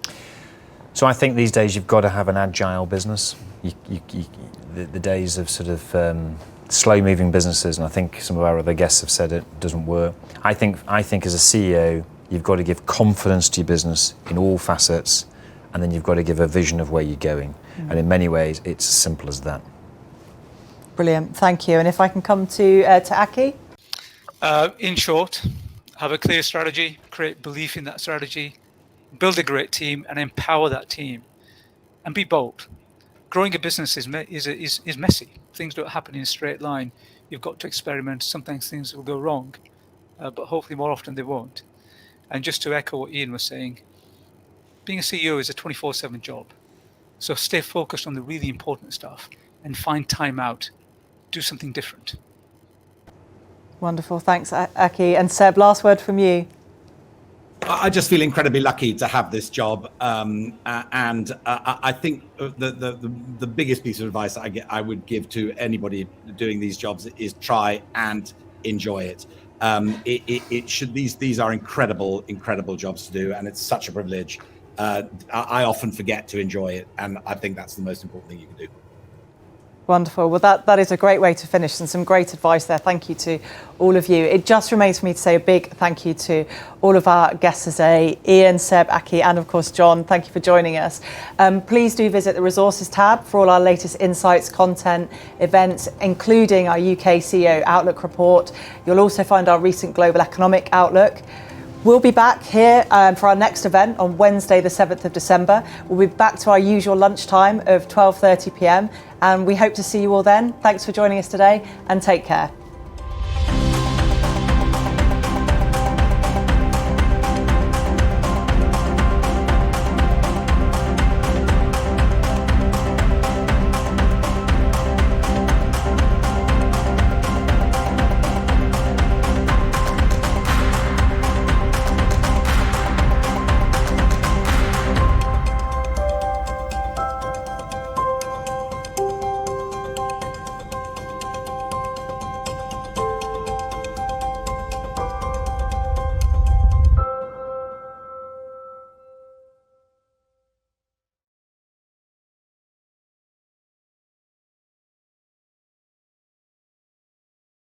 So I think these days you've got to have an agile business. The days of sort of slow-moving businesses, and I think some of our other guests have said it, doesn't work. I think as a CEO, you've got to give confidence to your business in all facets, and then you've got to give a vision of where you're going. And in many ways, it's as simple as that. Brilliant. Thank you. And if I can come to Aki? In short, have a clear strategy, create belief in that strategy, build a great team and empower that team, and be bold. Growing a business is messy. Things don't happen in a straight line. You've got to experiment. Sometimes things will go wrong, but hopefully more often they won't. And just to echo what Ian was saying, being a CEO is a 24/7 job. So stay focused on the really important stuff and find time out. Do something different. Wonderful. Thanks, Aki. And Seb, last word from you. I just feel incredibly lucky to have this job, and I think the biggest piece of advice I would give to anybody doing these jobs is try and enjoy it. These are incredible jobs to do, and it's such a privilege. I often forget to enjoy it, and I think that's the most important thing you can do. Wonderful. Well, that is a great way to finish, and some great advice there. Thank you to all of you. It just remains for me to say a big thank you to all of our guests today, Ian, Seb, Aki, and of course, John. Thank you for joining us. Please do visit the resources tab for all our latest insights, content, events, including our UK CEO Outlook report. You'll also find our recent global economic outlook. We'll be back here for our next event on Wednesday, the 7th of December. We'll be back to our usual lunchtime of 12:30 p.m. and we hope to see you all then. Thanks for joining us today and take care.